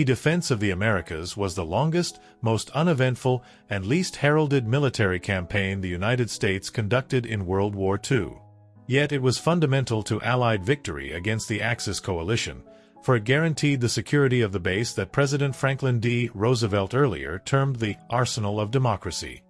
Defense of the Americas was the longest, most uneventful, and least heralded military campaign the United States conducted in World War II. Yet it was fundamental to Allied victory against the Axis coalition, for it guaranteed the security of the base that President Franklin D. Roosevelt earlier termed the arsenal of democracy.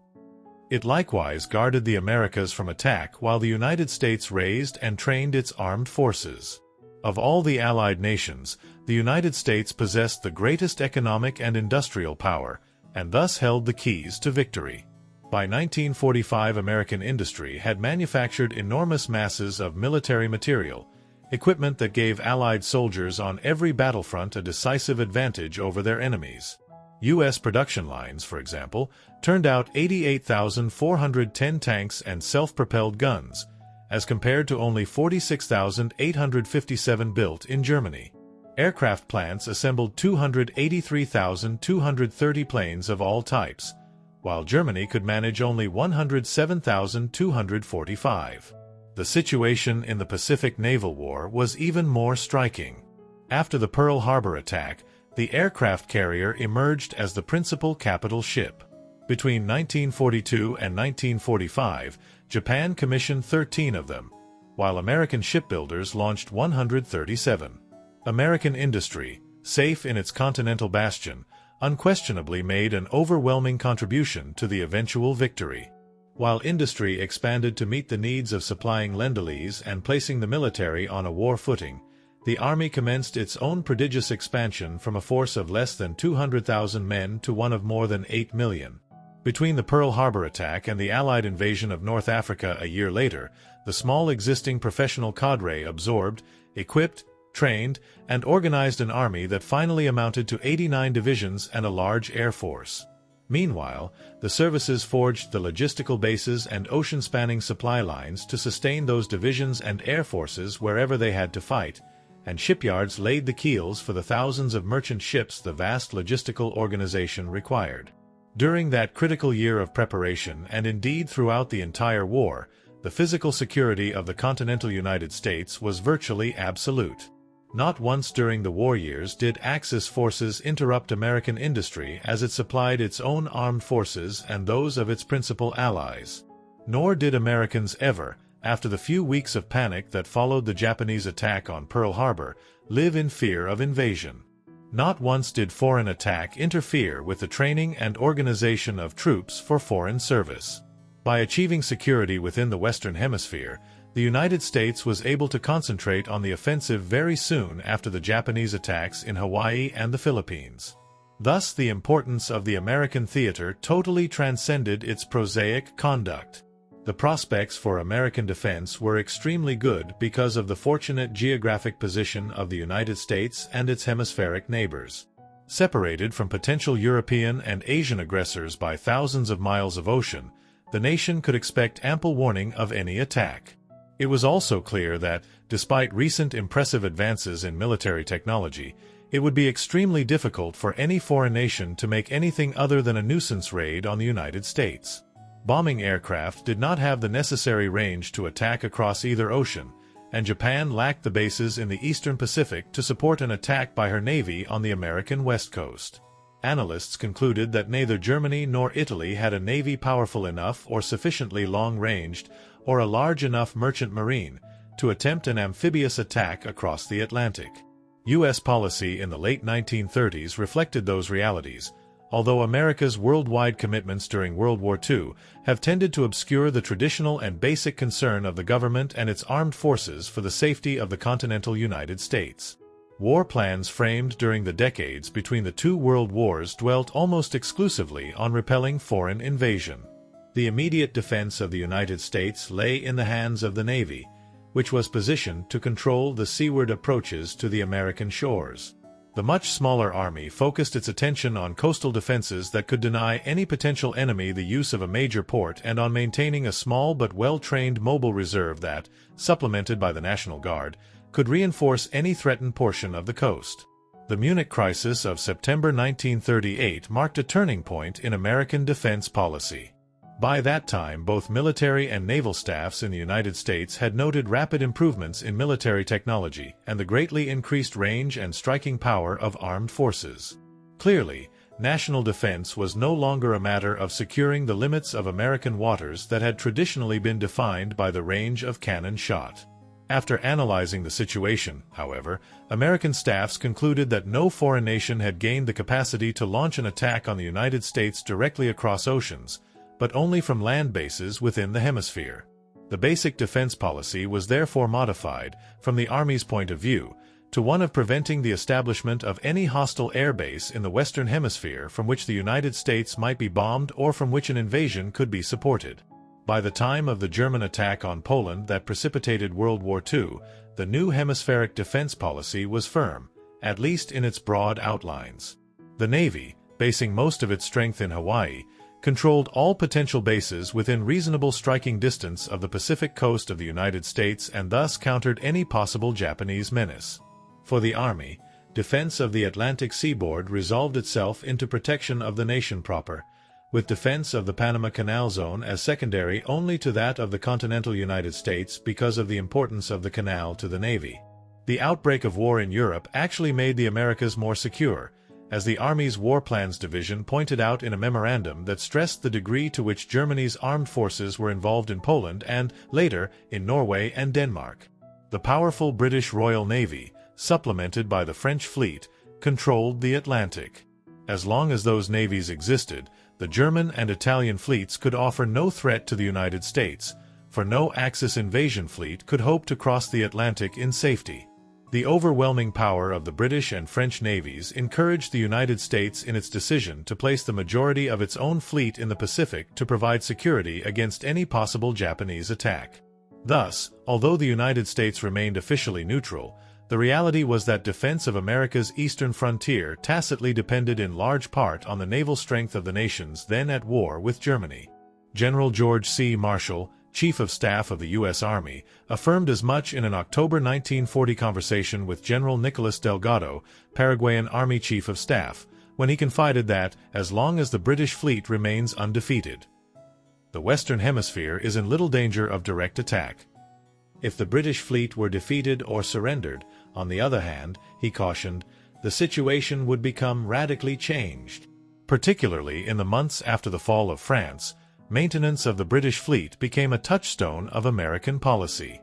It likewise guarded the Americas from attack while the United States raised and trained its armed forces. Of all the Allied nations, the United States possessed the greatest economic and industrial power, and thus held the keys to victory. By 1945, American industry had manufactured enormous masses of military material, equipment that gave Allied soldiers on every battlefront a decisive advantage over their enemies. U.S. production lines, for example, turned out 88,410 tanks and self-propelled guns, as compared to only 46,857 built in Germany. Aircraft plants assembled 283,230 planes of all types, while Germany could manage only 107,245. The situation in the Pacific Naval War was even more striking. After the Pearl Harbor attack, the aircraft carrier emerged as the principal capital ship. Between 1942 and 1945, Japan commissioned 13 of them, while American shipbuilders launched 137. American industry, safe in its continental bastion, unquestionably made an overwhelming contribution to the eventual victory. While industry expanded to meet the needs of supplying Lend-Lease and placing the military on a war footing, the Army commenced its own prodigious expansion from a force of less than 200,000 men to one of more than 8 million. Between the Pearl Harbor attack and the Allied invasion of North Africa a year later, the small existing professional cadre absorbed, equipped, trained, and organized an army that finally amounted to 89 divisions and a large air force. Meanwhile, the services forged the logistical bases and ocean-spanning supply lines to sustain those divisions and air forces wherever they had to fight, and shipyards laid the keels for the thousands of merchant ships the vast logistical organization required. During that critical year of preparation, and indeed throughout the entire war, the physical security of the continental United States was virtually absolute. Not once during the war years did Axis forces interrupt American industry as it supplied its own armed forces and those of its principal allies. Nor did Americans ever, after the few weeks of panic that followed the Japanese attack on Pearl Harbor, live in fear of invasion. Not once did foreign attack interfere with the training and organization of troops for foreign service. By achieving security within the Western Hemisphere, the United States was able to concentrate on the offensive very soon after the Japanese attacks in Hawaii and the Philippines. Thus, the importance of the American theater totally transcended its prosaic conduct. The prospects for American defense were extremely good because of the fortunate geographic position of the United States and its hemispheric neighbors. Separated from potential European and Asian aggressors by thousands of miles of ocean, the nation could expect ample warning of any attack. It was also clear that, despite recent impressive advances in military technology, it would be extremely difficult for any foreign nation to make anything other than a nuisance raid on the United States. Bombing aircraft did not have the necessary range to attack across either ocean, and Japan lacked the bases in the eastern Pacific to support an attack by her navy on the American west coast. Analysts concluded that neither Germany nor Italy had a navy powerful enough or sufficiently long-ranged, or a large enough merchant marine, to attempt an amphibious attack across the Atlantic. U.S. policy in the late 1930s reflected those realities, although America's worldwide commitments during World War II have tended to obscure the traditional and basic concern of the government and its armed forces for the safety of the continental United States. War plans framed during the decades between the two world wars dwelt almost exclusively on repelling foreign invasion. The immediate defense of the United States lay in the hands of the Navy, which was positioned to control the seaward approaches to the American shores. The much smaller Army focused its attention on coastal defenses that could deny any potential enemy the use of a major port and on maintaining a small but well-trained mobile reserve that, supplemented by the National Guard, could reinforce any threatened portion of the coast. The Munich Crisis of September 1938 marked a turning point in American defense policy. By that time, both military and naval staffs in the United States had noted rapid improvements in military technology and the greatly increased range and striking power of armed forces. Clearly, national defense was no longer a matter of securing the limits of American waters that had traditionally been defined by the range of cannon shot. After analyzing the situation, however, American staffs concluded that no foreign nation had gained the capacity to launch an attack on the United States directly across oceans, but only from land bases within the hemisphere. The basic defense policy was therefore modified, from the Army's point of view, to one of preventing the establishment of any hostile air base in the Western Hemisphere from which the United States might be bombed or from which an invasion could be supported. By the time of the German attack on Poland that precipitated World War II, the new hemispheric defense policy was firm, at least in its broad outlines. The Navy, basing most of its strength in Hawaii, controlled all potential bases within reasonable striking distance of the Pacific coast of the United States and thus countered any possible Japanese menace. For the Army, defense of the Atlantic seaboard resolved itself into protection of the nation proper, with defense of the Panama Canal Zone as secondary only to that of the continental United States because of the importance of the canal to the Navy. The outbreak of war in Europe actually made the Americas more secure, as the Army's War Plans Division pointed out in a memorandum that stressed the degree to which Germany's armed forces were involved in Poland and, later, in Norway and Denmark. The powerful British Royal Navy, supplemented by the French fleet, controlled the Atlantic. As long as those navies existed, the German and Italian fleets could offer no threat to the United States, for no Axis invasion fleet could hope to cross the Atlantic in safety. The overwhelming power of the British and French navies encouraged the United States in its decision to place the majority of its own fleet in the Pacific to provide security against any possible Japanese attack. Thus, although the United States remained officially neutral, the reality was that defense of America's eastern frontier tacitly depended in large part on the naval strength of the nations then at war with Germany. General George C. Marshall, Chief of Staff of the U.S. Army, affirmed as much in an October 1940 conversation with General Nicolas Delgado, Paraguayan Army Chief of Staff, when he confided that, as long as the British fleet remains undefeated, the Western Hemisphere is in little danger of direct attack. If the British fleet were defeated or surrendered, on the other hand, he cautioned, the situation would become radically changed. Particularly in the months after the fall of France, maintenance of the British fleet became a touchstone of American policy.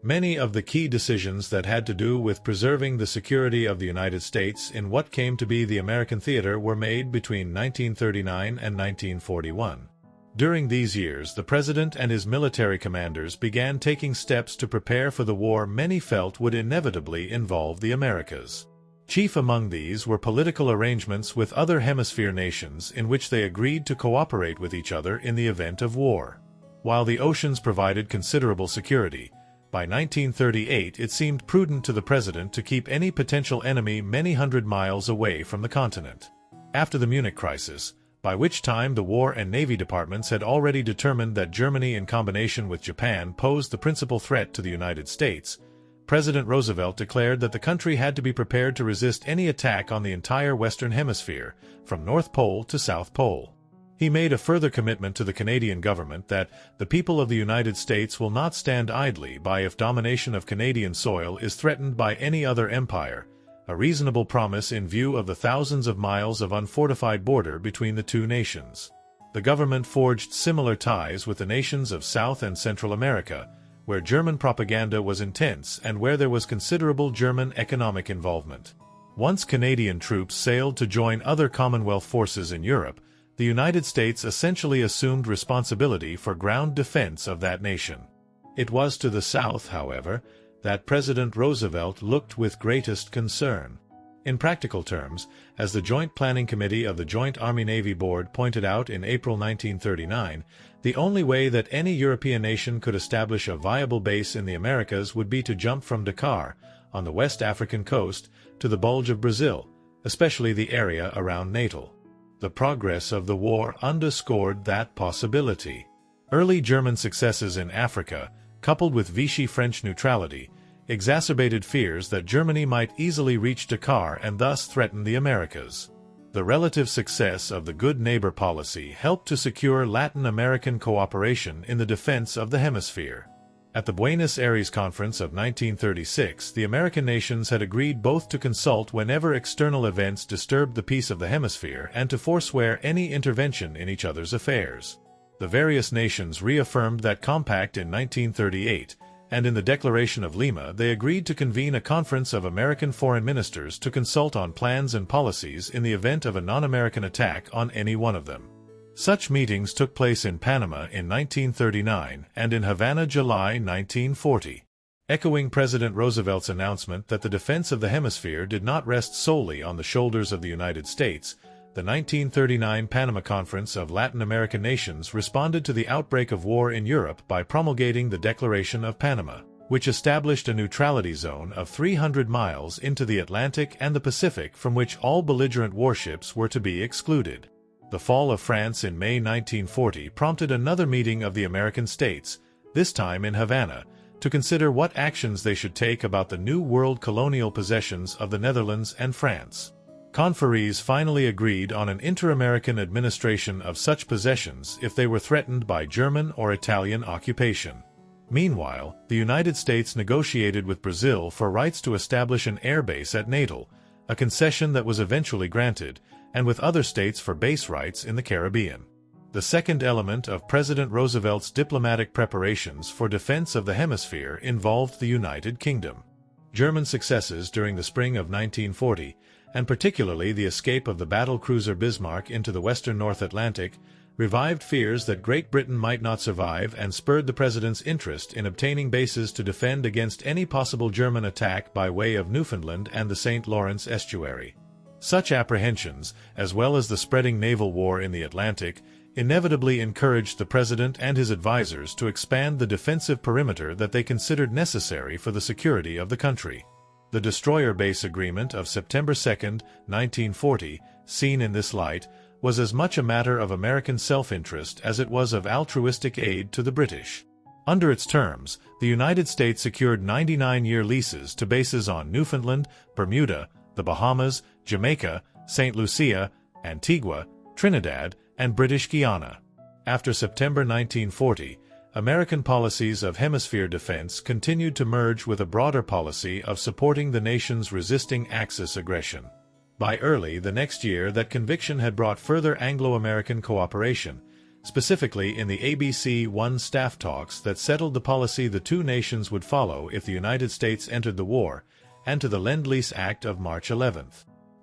Many of the key decisions that had to do with preserving the security of the United States in what came to be the American theater were made between 1939 and 1941. During these years, the President and his military commanders began taking steps to prepare for the war many felt would inevitably involve the Americas. Chief among these were political arrangements with other hemisphere nations in which they agreed to cooperate with each other in the event of war. While the oceans provided considerable security, by 1938 it seemed prudent to the President to keep any potential enemy many hundred miles away from the continent. After the Munich Crisis, by which time the War and Navy departments had already determined that Germany in combination with Japan posed the principal threat to the United States, President Roosevelt declared that the country had to be prepared to resist any attack on the entire Western Hemisphere, from North Pole to South Pole. He made a further commitment to the Canadian government that the people of the United States will not stand idly by if domination of Canadian soil is threatened by any other empire, a reasonable promise in view of the thousands of miles of unfortified border between the two nations. The government forged similar ties with the nations of South and Central America, where German propaganda was intense and where there was considerable German economic involvement. Once Canadian troops sailed to join other Commonwealth forces in Europe, the United States essentially assumed responsibility for ground defense of that nation. It was to the south, however, that President Roosevelt looked with greatest concern. In practical terms, as the Joint Planning Committee of the Joint Army-Navy Board pointed out in April 1939, the only way that any European nation could establish a viable base in the Americas would be to jump from Dakar, on the West African coast, to the Bulge of Brazil, especially the area around Natal. The progress of the war underscored that possibility. Early German successes in Africa, coupled with Vichy French neutrality, exacerbated fears that Germany might easily reach Dakar and thus threaten the Americas. The relative success of the Good Neighbor policy helped to secure Latin American cooperation in the defense of the hemisphere. At the Buenos Aires Conference of 1936, the American nations had agreed both to consult whenever external events disturbed the peace of the hemisphere and to forswear any intervention in each other's affairs. The various nations reaffirmed that compact in 1938, and in the Declaration of Lima they agreed to convene a conference of American foreign ministers to consult on plans and policies in the event of a non-American attack on any one of them. Such meetings took place in Panama in 1939 and in Havana July 1940. Echoing President Roosevelt's announcement that the defense of the hemisphere did not rest solely on the shoulders of the United States, the 1939 Panama Conference of Latin American Nations responded to the outbreak of war in Europe by promulgating the Declaration of Panama, which established a neutrality zone of 300 miles into the Atlantic and the Pacific from which all belligerent warships were to be excluded. The fall of France in May 1940 prompted another meeting of the American states, this time in Havana, to consider what actions they should take about the New World colonial possessions of the Netherlands and France. Conferees finally agreed on an inter-American administration of such possessions if they were threatened by German or Italian occupation. Meanwhile, the United States negotiated with Brazil for rights to establish an airbase at Natal, a concession that was eventually granted, and with other states for base rights in the Caribbean. The second element of President Roosevelt's diplomatic preparations for defense of the hemisphere involved the United Kingdom. German successes during the spring of 1940, and particularly the escape of the battle cruiser Bismarck into the western North Atlantic, revived fears that Great Britain might not survive and spurred the President's interest in obtaining bases to defend against any possible German attack by way of Newfoundland and the St. Lawrence estuary. Such apprehensions, as well as the spreading naval war in the Atlantic, inevitably encouraged the President and his advisers to expand the defensive perimeter that they considered necessary for the security of the country. The Destroyer Base Agreement of September 2, 1940, seen in this light, was as much a matter of American self-interest as it was of altruistic aid to the British. Under its terms, the United States secured 99-year leases to bases on Newfoundland, Bermuda, the Bahamas, Jamaica, St. Lucia, Antigua, Trinidad, and British Guiana. After September 1940, American policies of hemisphere defense continued to merge with a broader policy of supporting the nations resisting Axis aggression. By early the next year, that conviction had brought further Anglo-American cooperation, specifically in the ABC-1 staff talks that settled the policy the two nations would follow if the United States entered the war, and to the Lend-Lease Act of March 11.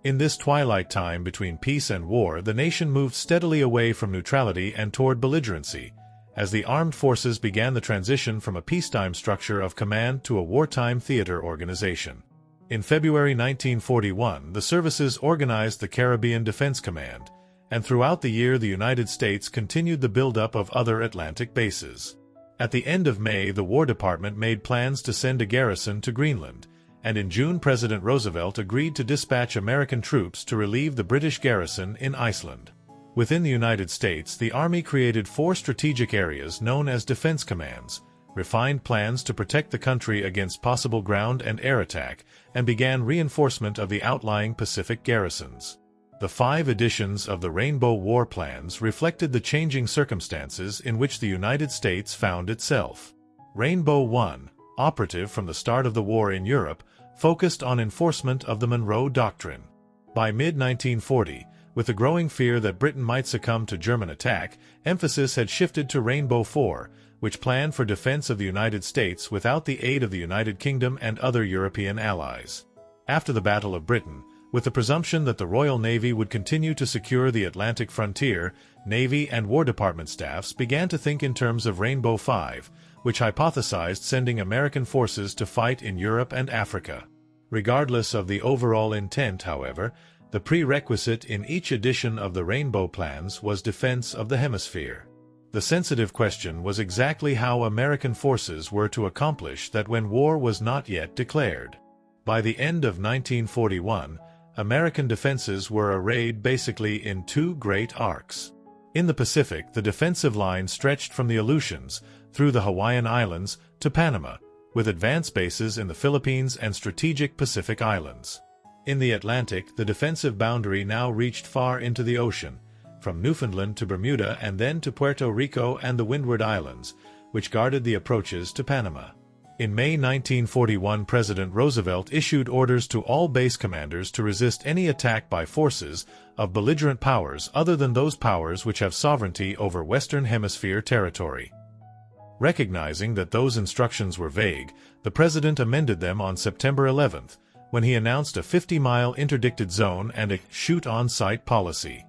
In this twilight time between peace and war, the nation moved steadily away from neutrality and toward belligerency, as the armed forces began the transition from a peacetime structure of command to a wartime theater organization. In February 1941, the services organized the Caribbean Defense Command, and throughout the year the United States continued the buildup of other Atlantic bases. At the end of May, the War Department made plans to send a garrison to Greenland, and in June President Roosevelt agreed to dispatch American troops to relieve the British garrison in Iceland. Within the United States, the Army created 4 strategic areas known as defense commands, refined plans to protect the country against possible ground and air attack, and began reinforcement of the outlying Pacific garrisons. The 5 editions of the Rainbow War Plans reflected the changing circumstances in which the United States found itself. Rainbow 1, operative from the start of the war in Europe, focused on enforcement of the Monroe Doctrine. By mid-1940, with the growing fear that Britain might succumb to German attack, emphasis had shifted to Rainbow 4, which planned for defense of the United States without the aid of the United Kingdom and other European allies. After the Battle of Britain, with the presumption that the Royal Navy would continue to secure the Atlantic frontier, Navy and War Department staffs began to think in terms of Rainbow 5, which hypothesized sending American forces to fight in Europe and Africa. Regardless of the overall intent, however, the prerequisite in each edition of the Rainbow Plans was defense of the hemisphere. The sensitive question was exactly how American forces were to accomplish that when war was not yet declared. By the end of 1941, American defenses were arrayed basically in 2 great arcs. In the Pacific, the defensive line stretched from the Aleutians, through the Hawaiian Islands, to Panama, with advance bases in the Philippines and strategic Pacific islands. In the Atlantic, the defensive boundary now reached far into the ocean, from Newfoundland to Bermuda and then to Puerto Rico and the Windward Islands, which guarded the approaches to Panama. In May 1941, President Roosevelt issued orders to all base commanders to resist any attack by forces of belligerent powers other than those powers which have sovereignty over Western Hemisphere territory. Recognizing that those instructions were vague, the President amended them on September 11, when he announced a 50-mile interdicted zone and a shoot-on-sight policy.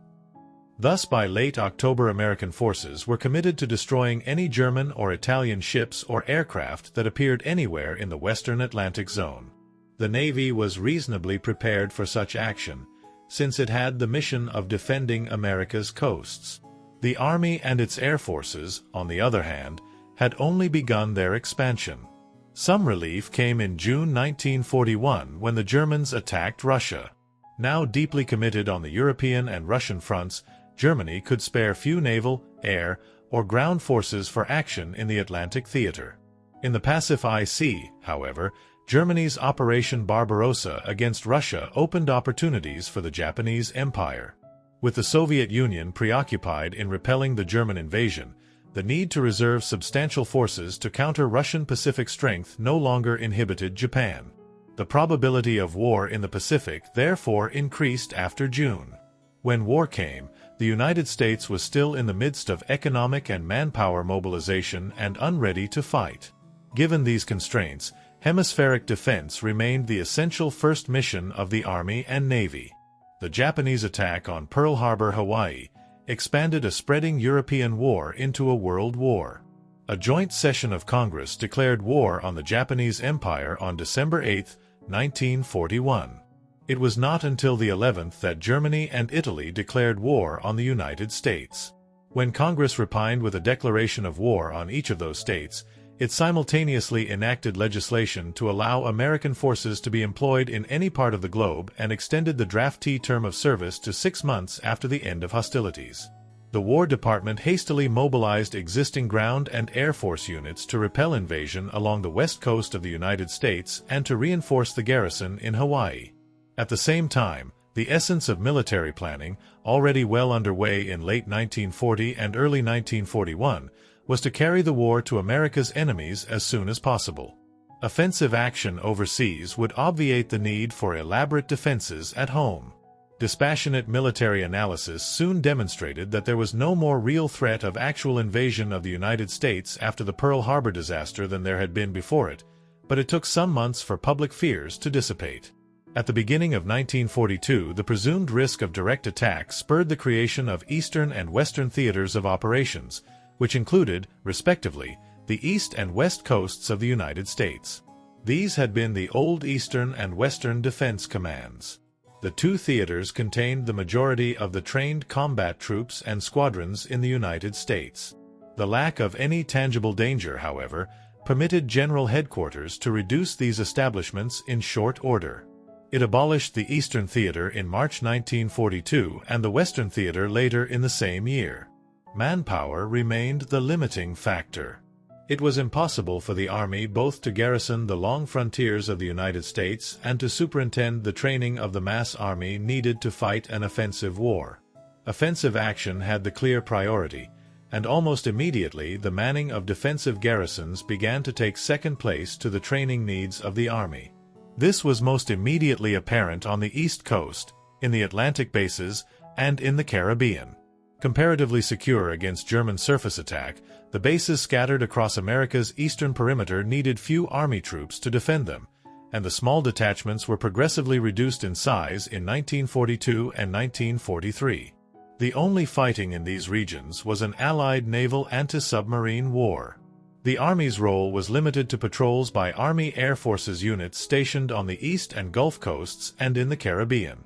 Thus, by late October, American forces were committed to destroying any German or Italian ships or aircraft that appeared anywhere in the Western Atlantic Zone. The Navy was reasonably prepared for such action, since it had the mission of defending America's coasts. The Army and its air forces, on the other hand, had only begun their expansion. Some relief came in June 1941 when the Germans attacked Russia. Now deeply committed on the European and Russian fronts, Germany could spare few naval, air, or ground forces for action in the Atlantic theater. In the Pacific Sea, however, Germany's Operation Barbarossa against Russia opened opportunities for the Japanese Empire. With the Soviet Union preoccupied in repelling the German invasion, the need to reserve substantial forces to counter Russian Pacific strength no longer inhibited Japan. The probability of war in the Pacific therefore increased after June. When war came, the United States was still in the midst of economic and manpower mobilization and unready to fight. Given these constraints, hemispheric defense remained the essential first mission of the Army and Navy. The Japanese attack on Pearl Harbor, Hawaii, expanded a spreading European war into a world war. A joint session of Congress declared war on the Japanese Empire on December 8, 1941. It was not until the 11th that Germany and Italy declared war on the United States. When Congress repined with a declaration of war on each of those states, it simultaneously enacted legislation to allow American forces to be employed in any part of the globe and extended the draftee term of service to 6 months after the end of hostilities. The War Department hastily mobilized existing ground and air force units to repel invasion along the west coast of the United States and to reinforce the garrison in Hawaii. At the same time, the essence of military planning, already well underway in late 1940 and early 1941, was to carry the war to America's enemies as soon as possible. Offensive action overseas would obviate the need for elaborate defenses at home. Dispassionate military analysis soon demonstrated that there was no more real threat of actual invasion of the United States after the Pearl Harbor disaster than there had been before it, but it took some months for public fears to dissipate. At the beginning of 1942, the presumed risk of direct attack spurred the creation of Eastern and Western theaters of operations, which included, respectively, the east and west coasts of the United States. These had been the old Eastern and Western Defense Commands. The two theaters contained the majority of the trained combat troops and squadrons in the United States. The lack of any tangible danger, however, permitted General Headquarters to reduce these establishments in short order. It abolished the Eastern Theater in March 1942 and the Western Theater later in the same year. Manpower remained the limiting factor. It was impossible for the Army both to garrison the long frontiers of the United States and to superintend the training of the mass army needed to fight an offensive war. Offensive action had the clear priority, and almost immediately the manning of defensive garrisons began to take second place to the training needs of the Army. This was most immediately apparent on the East Coast, in the Atlantic bases, and in the Caribbean. Comparatively secure against German surface attack, the bases scattered across America's eastern perimeter needed few Army troops to defend them, and the small detachments were progressively reduced in size in 1942 and 1943. The only fighting in these regions was an Allied naval anti-submarine war. The Army's role was limited to patrols by Army Air Forces units stationed on the east and Gulf coasts and in the Caribbean.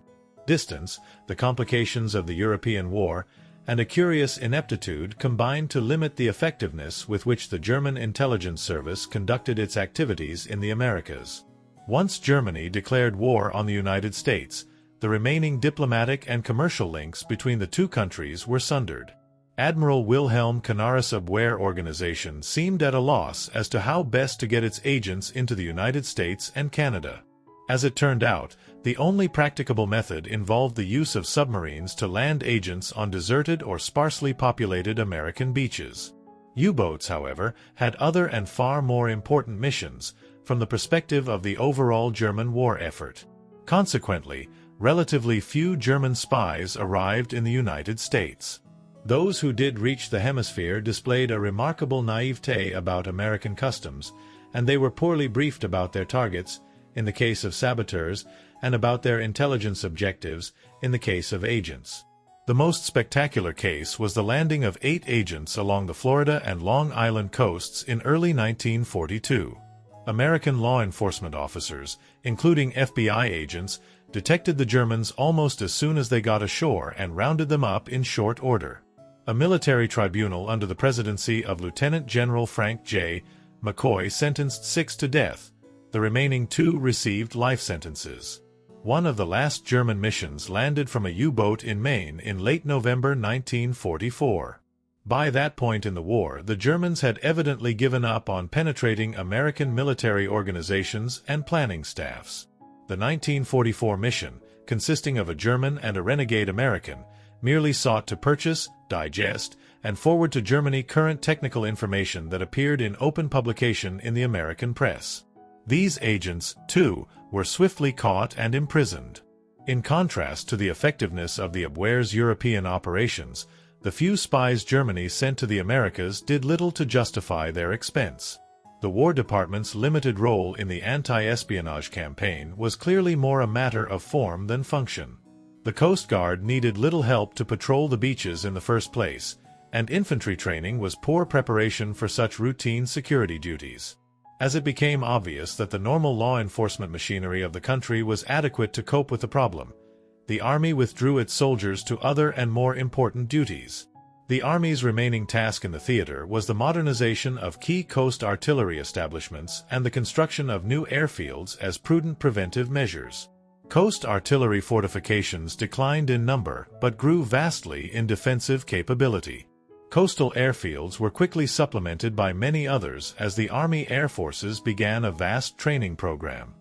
Distance, the complications of the European War, and a curious ineptitude combined to limit the effectiveness with which the German intelligence service conducted its activities in the Americas. Once Germany declared war on the United States, the remaining diplomatic and commercial links between the two countries were sundered. Admiral Wilhelm Canaris' Abwehr organization seemed at a loss as to how best to get its agents into the United States and Canada. As it turned out, the only practicable method involved the use of submarines to land agents on deserted or sparsely populated American beaches. U-boats, however, had other and far more important missions from the perspective of the overall German war effort. Consequently, relatively few German spies arrived in the United States. Those who did reach the hemisphere displayed a remarkable naivete about American customs, and they were poorly briefed about their targets, in the case of saboteurs, and about their intelligence objectives, in the case of agents. The most spectacular case was the landing of 8 agents along the Florida and Long Island coasts in early 1942. American law enforcement officers, including FBI agents, detected the Germans almost as soon as they got ashore and rounded them up in short order. A military tribunal under the presidency of Lieutenant General Frank J. McCoy sentenced 6 to death. The remaining 2 received life sentences. One of the last German missions landed from a U-boat in Maine in late November 1944. By that point in the war, the Germans had evidently given up on penetrating American military organizations and planning staffs. The 1944 mission, consisting of a German and a renegade American, merely sought to purchase, digest, and forward to Germany current technical information that appeared in open publication in the American press. These agents, too, were swiftly caught and imprisoned. In contrast to the effectiveness of the Abwehr's European operations, the few spies Germany sent to the Americas did little to justify their expense. The War Department's limited role in the anti-espionage campaign was clearly more a matter of form than function. The Coast Guard needed little help to patrol the beaches in the first place, and infantry training was poor preparation for such routine security duties. As it became obvious that the normal law enforcement machinery of the country was adequate to cope with the problem, the Army withdrew its soldiers to other and more important duties. The Army's remaining task in the theater was the modernization of key coast artillery establishments and the construction of new airfields as prudent preventive measures. Coast artillery fortifications declined in number but grew vastly in defensive capability. Coastal airfields were quickly supplemented by many others as the Army Air Forces began a vast training program.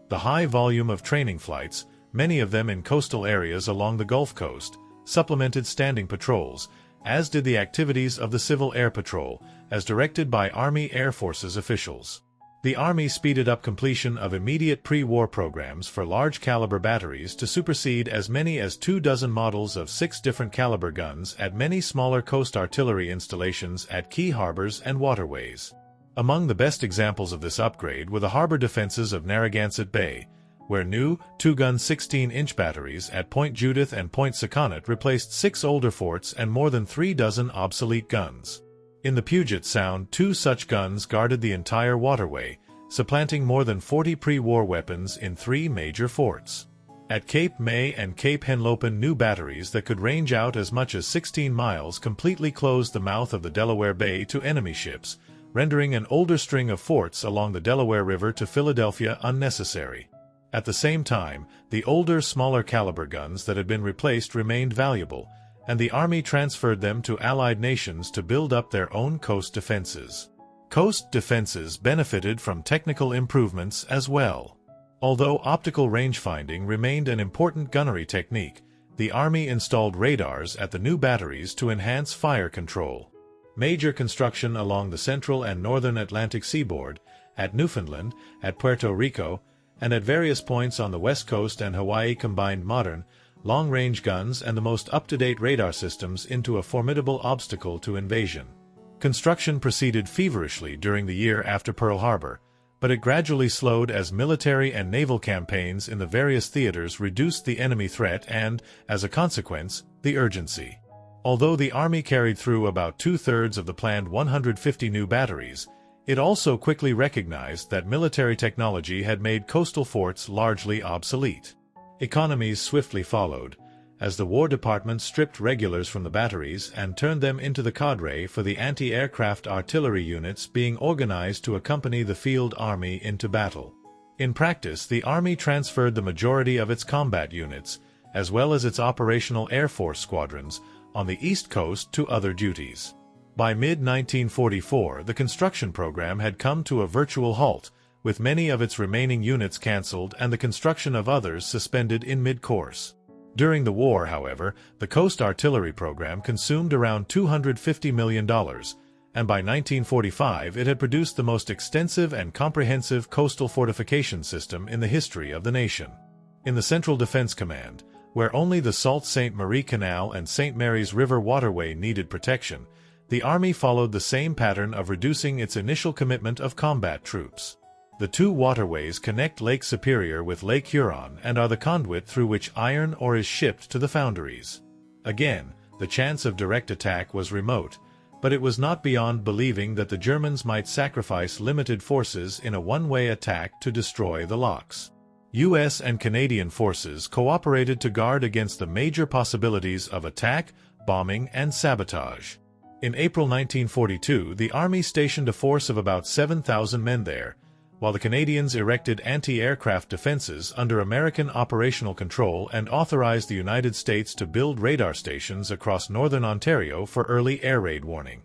The high volume of training flights, many of them in coastal areas along the Gulf Coast, supplemented standing patrols, as did the activities of the Civil Air Patrol, as directed by Army Air Forces officials. The Army speeded up completion of immediate pre-war programs for large-caliber batteries to supersede as many as 24 models of 6 different caliber guns at many smaller coast artillery installations at key harbors and waterways. Among the best examples of this upgrade were the harbor defenses of Narragansett Bay, where new 2-gun 16-inch batteries at Point Judith and Point Saconnet replaced 6 older forts and more than 36 obsolete guns. In the Puget Sound, 2 such guns guarded the entire waterway, supplanting more than 40 pre-war weapons in 3 major forts. At Cape May and Cape Henlopen, new batteries that could range out as much as 16 miles completely closed the mouth of the Delaware Bay to enemy ships, rendering an older string of forts along the Delaware River to Philadelphia unnecessary. At the same time, the older, smaller caliber guns that had been replaced remained valuable, and the Army transferred them to Allied nations to build up their own coast defenses. Coast defenses benefited from technical improvements as well. Although optical rangefinding remained an important gunnery technique, the Army installed radars at the new batteries to enhance fire control. Major construction along the central and northern Atlantic seaboard, at Newfoundland, at Puerto Rico, and at various points on the West Coast and Hawaii combined modern, long-range guns and the most up-to-date radar systems into a formidable obstacle to invasion. Construction proceeded feverishly during the year after Pearl Harbor, but it gradually slowed as military and naval campaigns in the various theaters reduced the enemy threat and, as a consequence, the urgency. Although the Army carried through about 2/3 of the planned 150 new batteries, it also quickly recognized that military technology had made coastal forts largely obsolete. Economies swiftly followed, as the War Department stripped regulars from the batteries and turned them into the cadre for the anti-aircraft artillery units being organized to accompany the field army into battle. In practice, the Army transferred the majority of its combat units, as well as its operational Air Force squadrons, on the East Coast to other duties. By mid-1944, the construction program had come to a virtual halt, with many of its remaining units cancelled and the construction of others suspended in mid-course. During the war, however, the Coast Artillery program consumed around $250 million, and by 1945 it had produced the most extensive and comprehensive coastal fortification system in the history of the nation. In the Central Defense Command, where only the Sault Ste. Marie Canal and St. Mary's River waterway needed protection, the Army followed the same pattern of reducing its initial commitment of combat troops. The two waterways connect Lake Superior with Lake Huron and are the conduit through which iron ore is shipped to the foundries. Again, the chance of direct attack was remote, but it was not beyond believing that the Germans might sacrifice limited forces in a one-way attack to destroy the locks. U.S. and Canadian forces cooperated to guard against the major possibilities of attack, bombing, and sabotage. In April 1942, the Army stationed a force of about 7,000 men there, while the Canadians erected anti-aircraft defenses under American operational control and authorized the United States to build radar stations across northern Ontario for early air raid warning.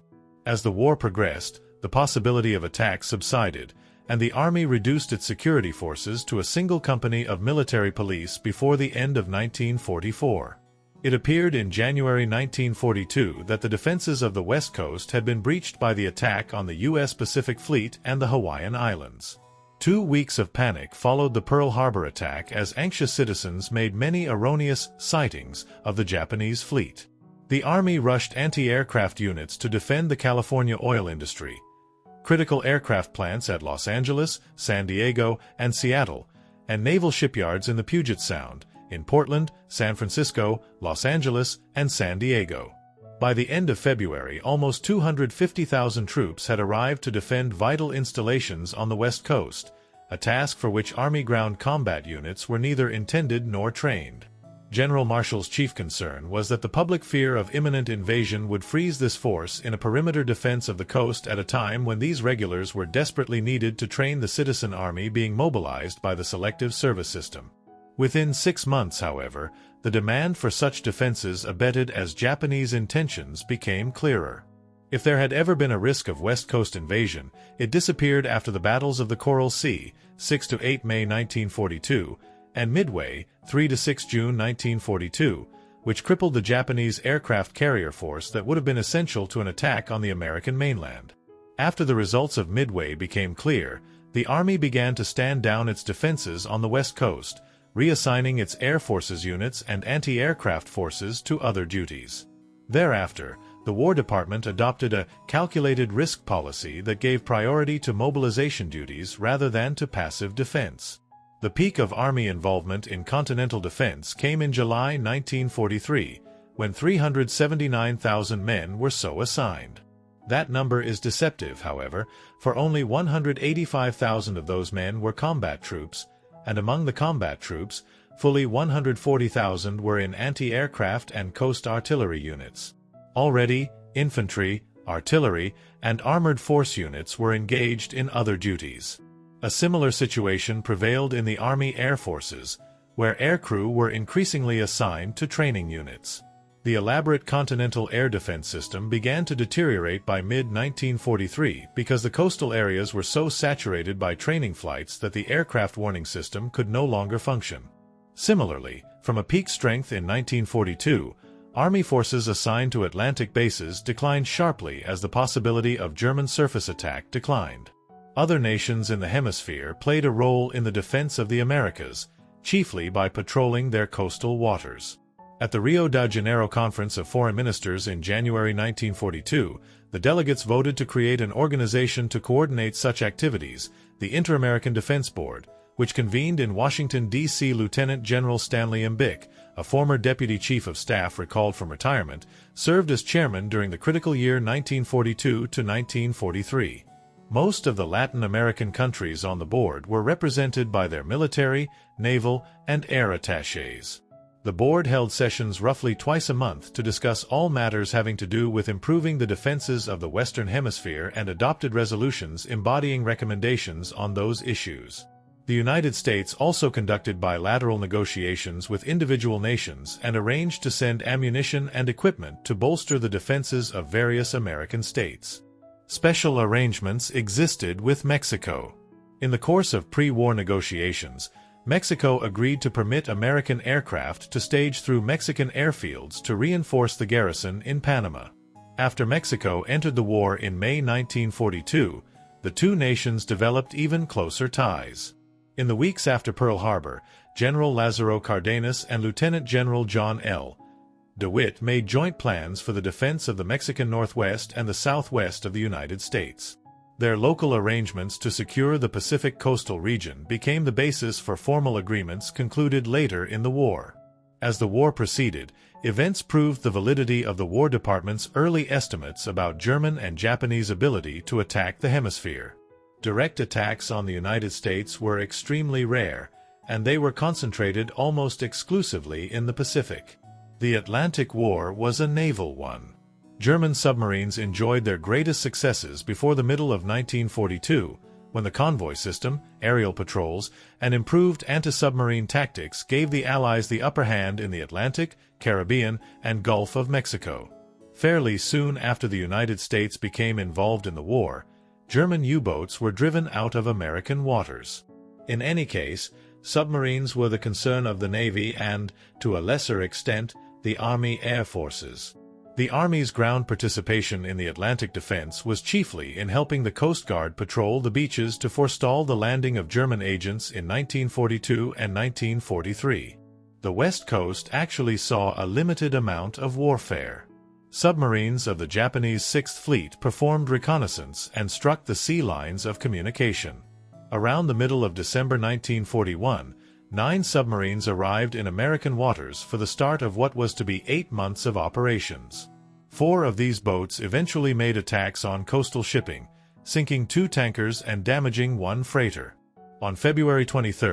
As the war progressed, the possibility of attack subsided, and the Army reduced its security forces to a single company of military police before the end of 1944. It appeared in January 1942 that the defenses of the West Coast had been breached by the attack on the U.S. Pacific Fleet and the Hawaiian Islands. 2 weeks of panic followed the Pearl Harbor attack as anxious citizens made many erroneous sightings of the Japanese fleet. The Army rushed anti-aircraft units to defend the California oil industry, critical aircraft plants at Los Angeles, San Diego, and Seattle, and naval shipyards in the Puget Sound, in Portland, San Francisco, Los Angeles, and San Diego. By the end of February, almost 250,000 troops had arrived to defend vital installations on the West Coast, a task for which Army ground combat units were neither intended nor trained. General Marshall's chief concern was that the public fear of imminent invasion would freeze this force in a perimeter defense of the coast at a time when these regulars were desperately needed to train the citizen army being mobilized by the selective service system. Within 6 months, however, the demand for such defenses abated as Japanese intentions became clearer. If there had ever been a risk of West Coast invasion, it disappeared after the battles of the Coral Sea, 6–8 May 1942, and Midway, 3–6 June 1942, which crippled the Japanese aircraft carrier force that would have been essential to an attack on the American mainland. After the results of Midway became clear, the Army began to stand down its defenses on the West Coast, reassigning its Air Forces units and anti-aircraft forces to other duties. Thereafter, the War Department adopted a calculated risk policy that gave priority to mobilization duties rather than to passive defense. The peak of Army involvement in continental defense came in July 1943, when 379,000 men were so assigned. That number is deceptive, however, for only 185,000 of those men were combat troops, and among the combat troops, fully 140,000 were in anti-aircraft and coast artillery units. Already, infantry, artillery, and armored force units were engaged in other duties. A similar situation prevailed in the Army Air Forces, where aircrew were increasingly assigned to training units. The elaborate continental air defense system began to deteriorate by mid-1943 because the coastal areas were so saturated by training flights that the aircraft warning system could no longer function. Similarly, from a peak strength in 1942, Army forces assigned to Atlantic bases declined sharply as the possibility of German surface attack declined. Other nations in the hemisphere played a role in the defense of the Americas, chiefly by patrolling their coastal waters. At the Rio de Janeiro Conference of Foreign Ministers in January 1942, the delegates voted to create an organization to coordinate such activities, the Inter-American Defense Board, which convened in Washington, D.C. Lieutenant General Stanley M. Bick, a former Deputy Chief of Staff recalled from retirement, served as chairman during the critical year 1942 to 1943. Most of the Latin American countries on the board were represented by their military, naval, and air attachés. The board held sessions roughly twice a month to discuss all matters having to do with improving the defenses of the Western Hemisphere and adopted resolutions embodying recommendations on those issues. The United States also conducted bilateral negotiations with individual nations and arranged to send ammunition and equipment to bolster the defenses of various American states. Special arrangements existed with Mexico. In the course of pre-war negotiations, Mexico agreed to permit American aircraft to stage through Mexican airfields to reinforce the garrison in Panama. After Mexico entered the war in May 1942, the two nations developed even closer ties. In the weeks after Pearl Harbor, General Lázaro Cárdenas and Lieutenant General John L. DeWitt made joint plans for the defense of the Mexican Northwest and the Southwest of the United States. Their local arrangements to secure the Pacific coastal region became the basis for formal agreements concluded later in the war. As the war proceeded, events proved the validity of the War Department's early estimates about German and Japanese ability to attack the hemisphere. Direct attacks on the United States were extremely rare, and they were concentrated almost exclusively in the Pacific. The Atlantic War was a naval one. German submarines enjoyed their greatest successes before the middle of 1942, when the convoy system, aerial patrols, and improved anti-submarine tactics gave the Allies the upper hand in the Atlantic, Caribbean, and Gulf of Mexico. Fairly soon after the United States became involved in the war, German U-boats were driven out of American waters. In any case, submarines were the concern of the Navy and, to a lesser extent, the Army Air Forces. The Army's ground participation in the Atlantic defense was chiefly in helping the Coast Guard patrol the beaches to forestall the landing of German agents in 1942 and 1943. The West Coast actually saw a limited amount of warfare. Submarines of the Japanese Sixth Fleet performed reconnaissance and struck the sea lines of communication. Around the middle of December 1941, 9 submarines arrived in American waters for the start of what was to be 8 months of operations. 4 of these boats eventually made attacks on coastal shipping, sinking 2 tankers and damaging 1 freighter. On February 23,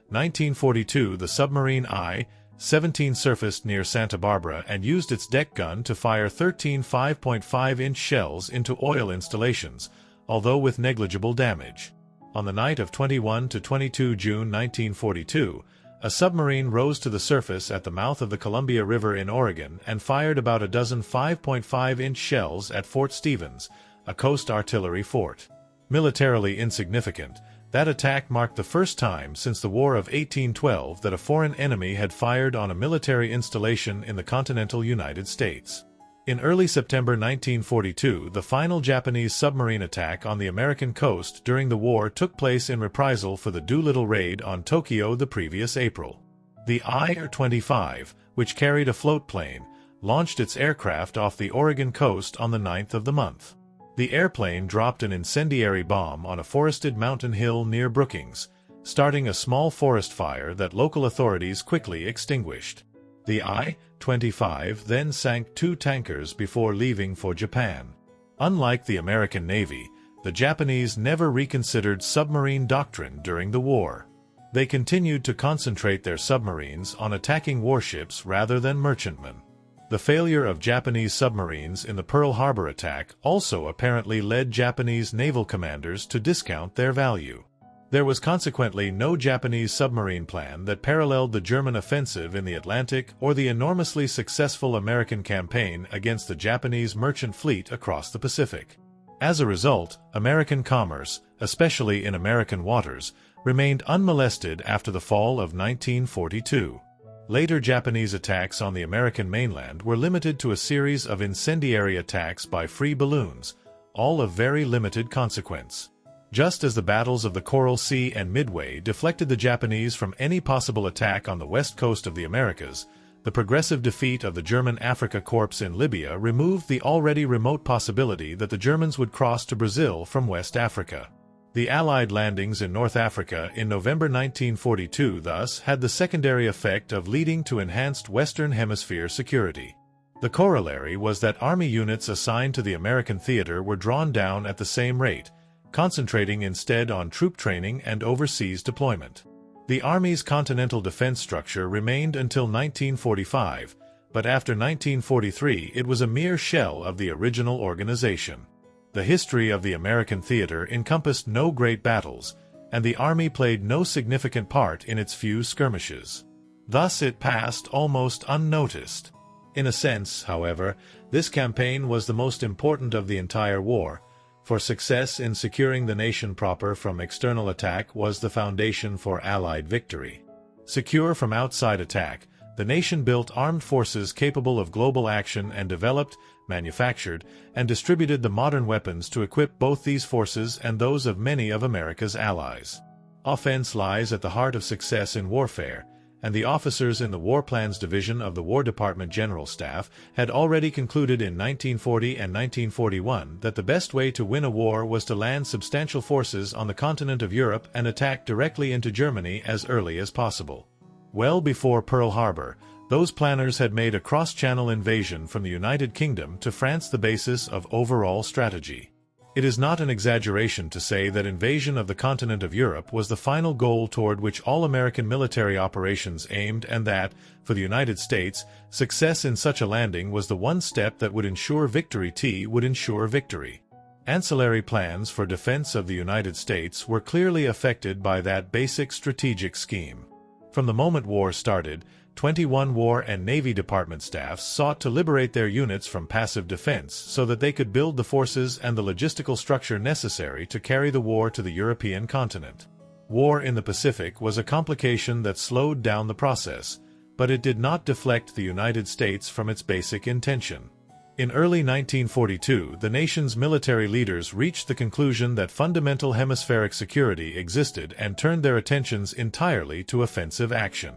1942, the submarine I-17 surfaced near Santa Barbara and used its deck gun to fire 13 5.5-inch shells into oil installations, although with negligible damage. On the night of 21 to 22 June 1942, a submarine rose to the surface at the mouth of the Columbia River in Oregon and fired about a dozen 5.5-inch shells at Fort Stevens, a coast artillery fort. Militarily insignificant, that attack marked the first time since the War of 1812 that a foreign enemy had fired on a military installation in the continental United States. In early September 1942, the final Japanese submarine attack on the American coast during the war took place in reprisal for the Doolittle raid on Tokyo the previous April. The I-25, which carried a float plane, launched its aircraft off the Oregon coast on the 9th of the month. The airplane dropped an incendiary bomb on a forested mountain hill near Brookings, starting a small forest fire that local authorities quickly extinguished. The I-25 then sank 2 tankers before leaving for Japan. Unlike the American Navy, the Japanese never reconsidered submarine doctrine during the war. They continued to concentrate their submarines on attacking warships rather than merchantmen. The failure of Japanese submarines in the Pearl Harbor attack also apparently led Japanese naval commanders to discount their value. There was consequently no Japanese submarine plan that paralleled the German offensive in the Atlantic or the enormously successful American campaign against the Japanese merchant fleet across the Pacific. As a result, American commerce, especially in American waters, remained unmolested after the fall of 1942. Later Japanese attacks on the American mainland were limited to a series of incendiary attacks by free balloons, all of very limited consequence. Just as the battles of the Coral Sea and Midway deflected the Japanese from any possible attack on the west coast of the Americas, the progressive defeat of the German Afrika Korps in Libya removed the already remote possibility that the Germans would cross to Brazil from West Africa. The Allied landings in North Africa in November 1942 thus had the secondary effect of leading to enhanced Western Hemisphere security. The corollary was that Army units assigned to the American theater were drawn down at the same rate, concentrating instead on troop training and overseas deployment. The Army's continental defense structure remained until 1945, but after 1943 it was a mere shell of the original organization. The history of the American theater encompassed no great battles, and the Army played no significant part in its few skirmishes. Thus it passed almost unnoticed. In a sense, however, this campaign was the most important of the entire war, For success in securing the nation proper from external attack was the foundation for Allied victory. Secure from outside attack, the nation built armed forces capable of global action and developed, manufactured, and distributed the modern weapons to equip both these forces and those of many of America's allies. Offense lies at the heart of success in warfare, and the officers in the War Plans Division of the War Department General Staff had already concluded in 1940 and 1941 that the best way to win a war was to land substantial forces on the continent of Europe and attack directly into Germany as early as possible. Well before Pearl Harbor, those planners had made a cross-channel invasion from the United Kingdom to France the basis of overall strategy. It is not an exaggeration to say that invasion of the continent of Europe was the final goal toward which all American military operations aimed, and that, for the United States, success in such a landing was the one step that would ensure victory. Ancillary plans for defense of the United States were clearly affected by that basic strategic scheme. From the moment war started, 21 War and Navy Department staffs sought to liberate their units from passive defense so that they could build the forces and the logistical structure necessary to carry the war to the European continent. War in the Pacific was a complication that slowed down the process, but it did not deflect the United States from its basic intention. In early 1942, the nation's military leaders reached the conclusion that fundamental hemispheric security existed and turned their attentions entirely to offensive action.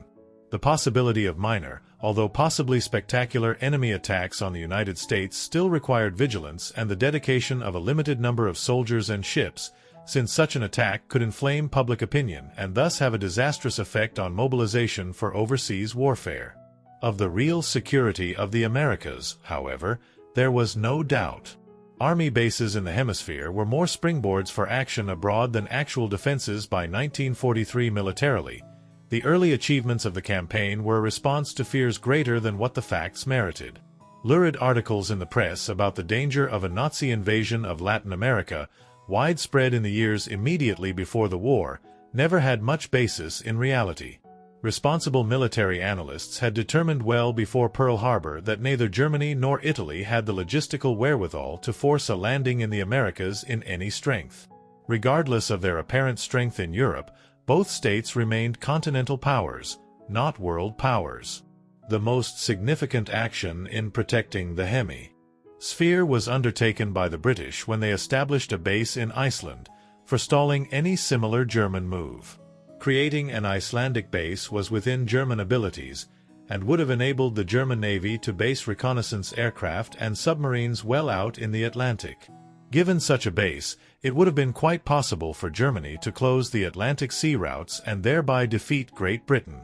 The possibility of minor, although possibly spectacular, enemy attacks on the United States still required vigilance and the dedication of a limited number of soldiers and ships, since such an attack could inflame public opinion and thus have a disastrous effect on mobilization for overseas warfare. Of the real security of the Americas, however, there was no doubt. Army bases in the hemisphere were more springboards for action abroad than actual defenses by 1943 militarily. The early achievements of the campaign were a response to fears greater than what the facts merited. Lurid articles in the press about the danger of a Nazi invasion of Latin America, widespread in the years immediately before the war, never had much basis in reality. Responsible military analysts had determined well before Pearl Harbor that neither Germany nor Italy had the logistical wherewithal to force a landing in the Americas in any strength. Regardless of their apparent strength in Europe, both states remained continental powers, not world powers. The most significant action in protecting the hemisphere was undertaken by the British when they established a base in Iceland, forestalling any similar German move. Creating an Icelandic base was within German abilities, and would have enabled the German Navy to base reconnaissance aircraft and submarines well out in the Atlantic. Given such a base, it would have been quite possible for Germany to close the Atlantic sea routes and thereby defeat Great Britain.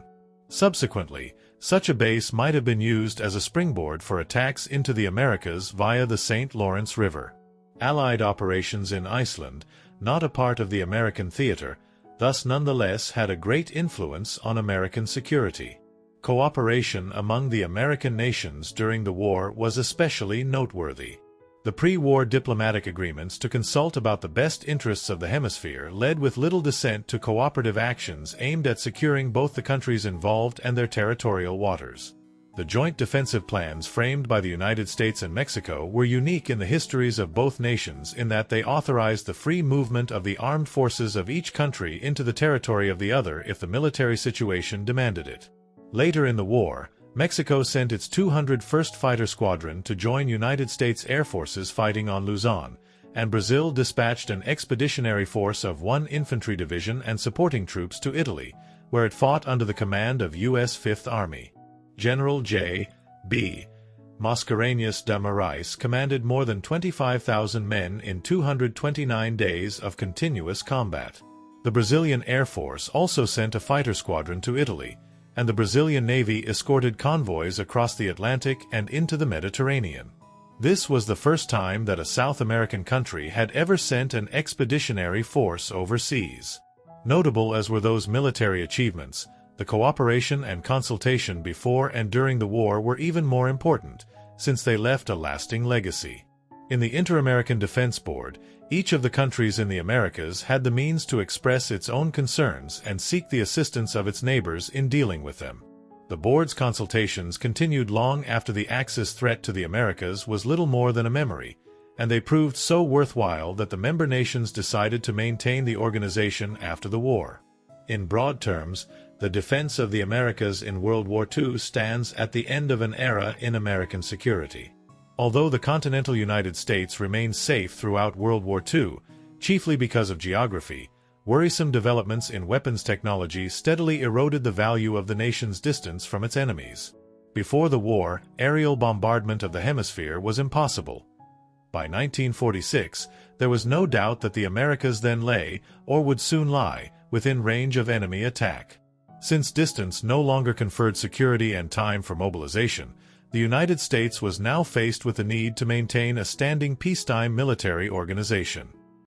Subsequently, such a base might have been used as a springboard for attacks into the Americas via the St. Lawrence River. Allied operations in Iceland, not a part of the American theater, thus nonetheless had a great influence on American security. Cooperation among the American nations during the war was especially noteworthy. The pre-war diplomatic agreements to consult about the best interests of the hemisphere led with little dissent to cooperative actions aimed at securing both the countries involved and their territorial waters. The joint defensive plans framed by the United States and Mexico were unique in the histories of both nations in that they authorized the free movement of the armed forces of each country into the territory of the other if the military situation demanded it. Later in the war, Mexico sent its 201st Fighter Squadron to join United States Air Forces fighting on Luzon, and Brazil dispatched an expeditionary force of 1 infantry division and supporting troops to Italy, where it fought under the command of U.S. Fifth Army. General J. B. Mascarenhas de Moraes commanded more than 25,000 men in 229 days of continuous combat. The Brazilian Air Force also sent a fighter squadron to Italy, and the Brazilian Navy escorted convoys across the Atlantic and into the Mediterranean. This was the first time that a South American country had ever sent an expeditionary force overseas. Notable as were those military achievements, the cooperation and consultation before and during the war were even more important, since they left a lasting legacy. In the Inter-American Defense Board, each of the countries in the Americas had the means to express its own concerns and seek the assistance of its neighbors in dealing with them. The board's consultations continued long after the Axis threat to the Americas was little more than a memory, and they proved so worthwhile that the member nations decided to maintain the organization after the war. In broad terms, the defense of the Americas in World War II stands at the end of an era in American security. Although the continental United States remained safe throughout World War II, chiefly because of geography, worrisome developments in weapons technology steadily eroded the value of the nation's distance from its enemies. Before the war, aerial bombardment of the hemisphere was impossible. By 1946, there was no doubt that the Americas then lay, or would soon lie, within range of enemy attack. Since distance no longer conferred security and time for mobilization, the United States was now faced with the need to maintain a standing peacetime military organization.